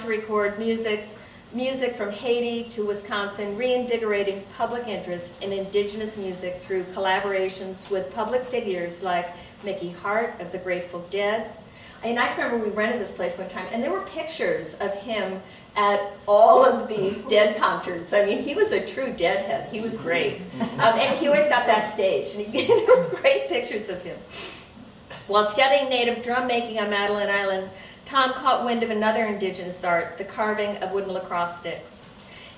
record music from Haiti to Wisconsin, reinvigorating public interest in indigenous music through collaborations with public figures like Mickey Hart of the Grateful Dead. And I remember we rented this place one time, and there were pictures of him at all of these Dead concerts. I mean, he was a true Deadhead. He was great. And he always got backstage, and there were great pictures of him. While studying native drum making on Madeline Island, Tom caught wind of another indigenous art, the carving of wooden lacrosse sticks.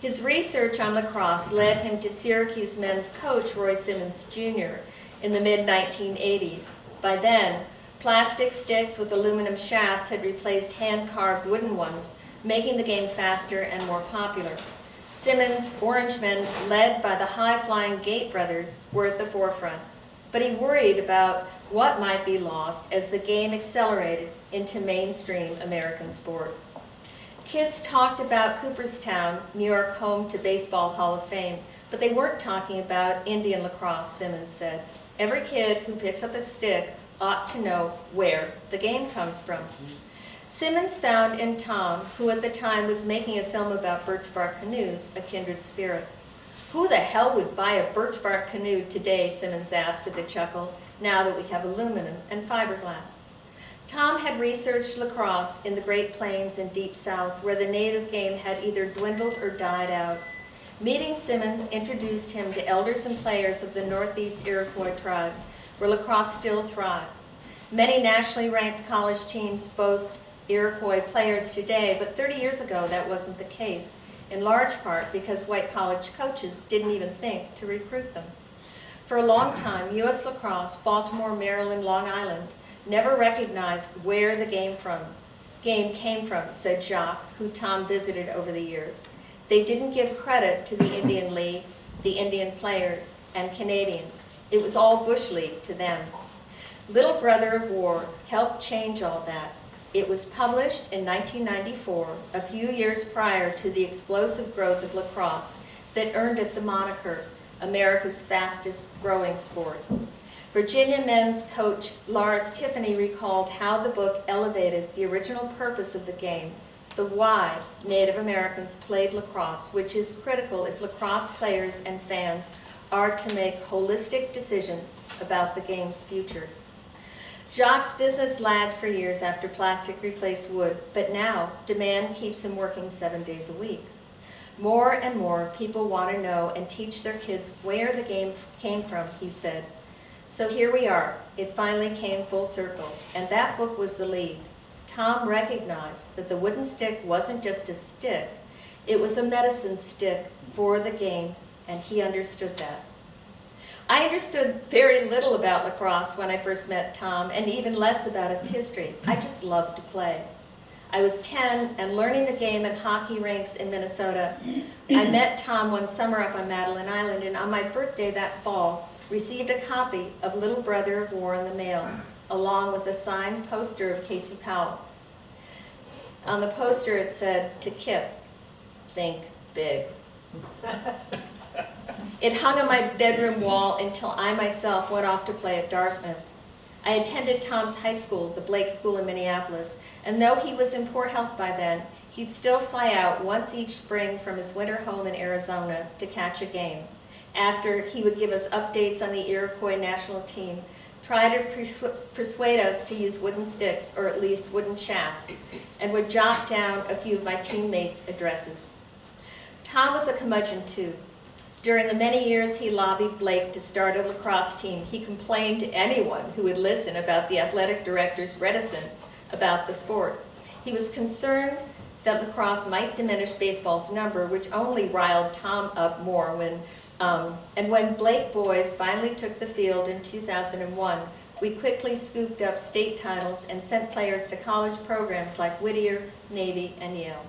His research on lacrosse led him to Syracuse men's coach Roy Simmons Jr. in the mid-1980s. By then, plastic sticks with aluminum shafts had replaced hand-carved wooden ones, making the game faster and more popular. Simmons' Orangemen, led by the high-flying Gate brothers, were at the forefront. But he worried about what might be lost as the game accelerated into mainstream American sport. Kids talked about Cooperstown, New York home to Baseball Hall of Fame, but they weren't talking about Indian lacrosse, Simmons said. Every kid who picks up a stick ought to know where the game comes from. Simmons found in Tom, who at the time was making a film about birch bark canoes, a kindred spirit. Who the hell would buy a birch bark canoe today, Simmons asked with a chuckle, now that we have aluminum and fiberglass. Tom had researched lacrosse in the Great Plains and Deep South, where the native game had either dwindled or died out. Meeting Simmons introduced him to elders and players of the Northeast Iroquois tribes, where lacrosse still thrived. Many nationally ranked college teams boast Iroquois players today, but 30 years ago that wasn't the case, in large part because white college coaches didn't even think to recruit them. For a long time, U.S. lacrosse, Baltimore, Maryland, Long Island, never recognized where the game came from, said Jacques, who Tom visited over the years. They didn't give credit to the Indian leagues, the Indian players, and Canadians. It was all Bush League to them. Little Brother of War helped change all that. It was published in 1994, a few years prior to the explosive growth of lacrosse that earned it the moniker, America's fastest growing sport. Virginia men's coach Lars Tiffany recalled how the book elevated the original purpose of the game, the why Native Americans played lacrosse, which is critical if lacrosse players and fans are to make holistic decisions about the game's future. Jacques' business lagged for years after plastic replaced wood, but now demand keeps him working 7 days a week. More and more people want to know and teach their kids where the game came from, he said. So here we are. It finally came full circle, and that book was the lead. Tom recognized that the wooden stick wasn't just a stick, it was a medicine stick for the game, and he understood that. I understood very little about lacrosse when I first met Tom, and even less about its history. I just loved to play. I was 10 and learning the game at hockey rinks in Minnesota. I met Tom one summer up on Madeline Island, and on my birthday that fall, received a copy of Little Brother of War in the mail, along with a signed poster of Casey Powell. On the poster it said, "To Kip, think big." It hung on my bedroom wall until I myself went off to play at Dartmouth. I attended Tom's high school, the Blake School in Minneapolis, and though he was in poor health by then, he'd still fly out once each spring from his winter home in Arizona to catch a game. After, he would give us updates on the Iroquois national team, try to persuade us to use wooden sticks, or at least wooden shafts, and would jot down a few of my teammates' addresses. Tom was a curmudgeon too. During the many years he lobbied Blake to start a lacrosse team, he complained to anyone who would listen about the athletic director's reticence about the sport. He was concerned that lacrosse might diminish baseball's number, which only riled Tom up more when Blake boys finally took the field in 2001, we quickly scooped up state titles and sent players to college programs like Whittier, Navy, and Yale.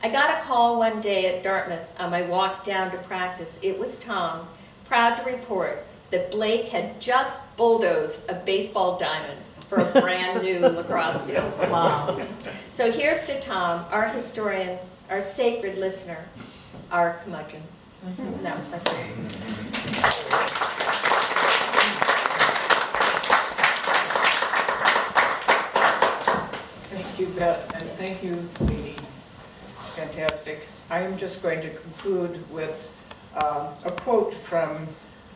I got a call one day at Dartmouth on my walk down to practice. It was Tom, proud to report that Blake had just bulldozed a baseball diamond for a brand new lacrosse field. Wow. So here's to Tom, our historian, our sacred listener, our curmudgeon. And that was my story. Thank you, Beth, and thank you, Lee. fantastic. I am just going to conclude with a quote from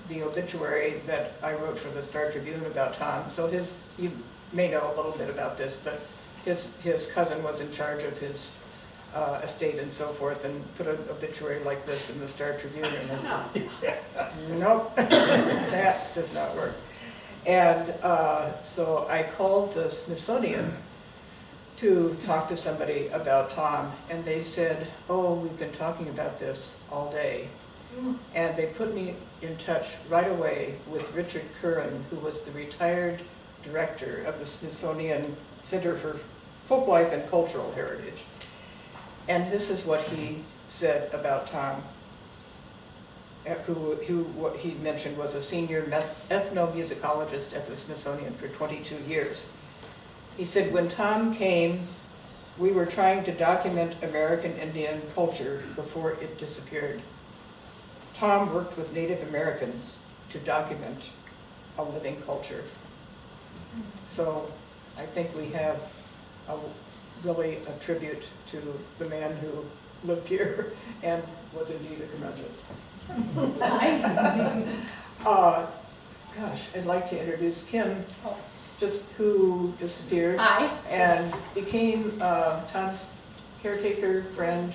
the obituary that I wrote for the Star Tribune about Tom. So you may know a little bit about this, but his cousin was in charge of his estate and so forth, and put an obituary like this in the Star Tribune, and I said, nope, that does not work. And so I called the Smithsonian to talk to somebody about Tom, and they said, oh, we've been talking about this all day. And they put me in touch right away with Richard Curran, who was the retired director of the Smithsonian Center for Folklife and Cultural Heritage. And this is what he said about Tom, who what he mentioned was a senior ethnomusicologist at the Smithsonian for 22 years. He said, when Tom came, we were trying to document American Indian culture before it disappeared. Tom worked with Native Americans to document a living culture. So I think we have really a tribute to the man who lived here and was indeed a curmudgeon. Gosh, I'd like to introduce Kim, who just appeared. Hi. And became Tom's caretaker, friend,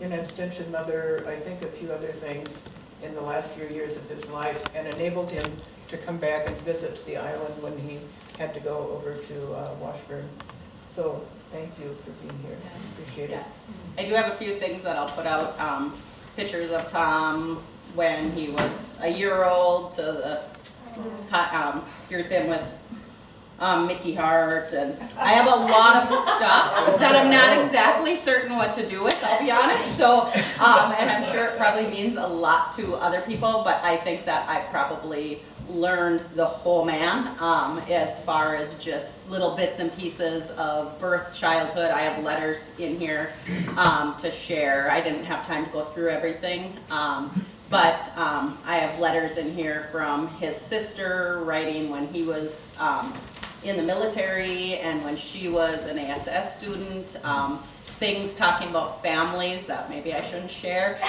an extension mother, I think a few other things in the last few years of his life, and enabled him to come back and visit the island when he had to go over to Washburn. So thank you for being here. Appreciate it. Yes. I do have a few things that I'll put out, pictures of Tom when he was a year old to the, here's him with Mickey Hart, and I have a lot of stuff that I'm not exactly certain what to do with, I'll be honest. So, and I'm sure it probably means a lot to other people, but I think that I probably learned the whole man as far as just little bits and pieces of birth, childhood. I have letters in here to share. I didn't have time to go through everything. But I have letters in here from his sister writing when he was in the military and when she was an ASS student, things talking about families that maybe I shouldn't share,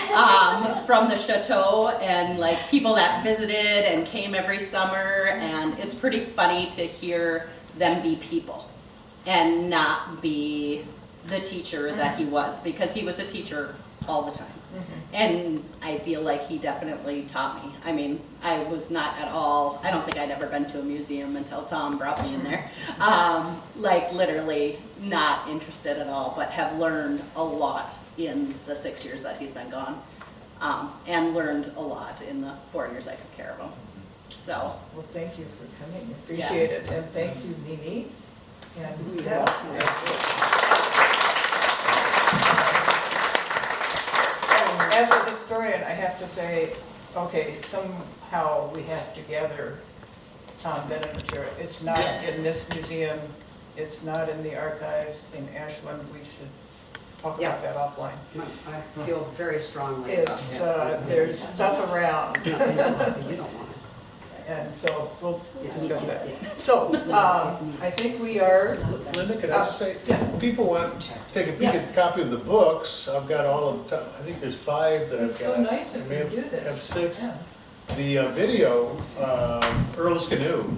from the chateau, and like people that visited and came every summer, and it's pretty funny to hear them be people and not be the teacher that he was, because he was a teacher all the time. And I feel like he definitely taught me. I mean, I was not at all, I don't think I'd ever been to a museum until Tom brought me in there. Like literally not interested at all, but have learned a lot in the 6 years that he's been gone. And learned a lot in the 4 years I took care of him. So. Well, thank you for coming. Appreciate it. And thank you, Mimi. And as a historian, I have to say, okay, somehow we have to gather Tom Vennum material. It's not in this museum. It's not in the archives in Ashland. We should talk about that offline. I feel very strongly about that. There's stuff around. You don't want it. And so we'll discuss that. So I think we are. Linda, could I just say, yeah. people want to take a peek at a copy of the books. I've got all of, I think there's 5 that I've got. It's so nice if I you do this. have 6. Yeah. The video, Earl's Canoe,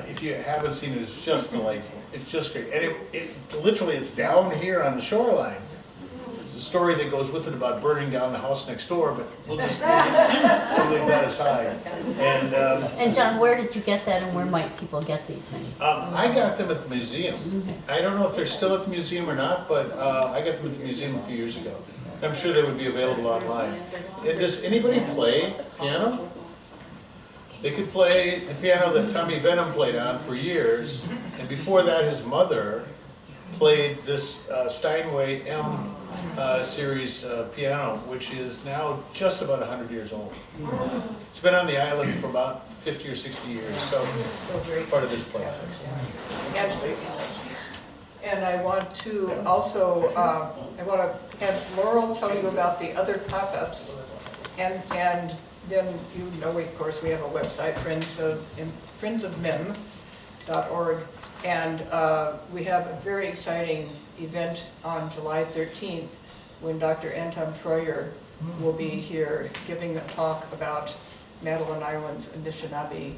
if you haven't seen it, it's just delightful. It's just great. And it literally, it's down here on the shoreline. There's a story that goes with it about burning down the house next door, but we'll just leave that aside. And John, where did you get that, and where might people get these things? I got them at the museum. I don't know if they're still at the museum or not, but I got them at the museum a few years ago. I'm sure they would be available online. And does anybody play piano? They could play the piano that Tommy Vennum played on for years, and before that his mother played this Steinway M series piano, which is now just about 100 years old. It's been on the island for about 50 or 60 years, so it's part of this place. And I want to also, I want to have Laurel tell you about the other pop-ups, and then of course, we have a website, friendsofmim.org, And we have a very exciting event on July 13th when Dr. Anton Troyer will be here giving a talk about Madeline Island's Anishinaabe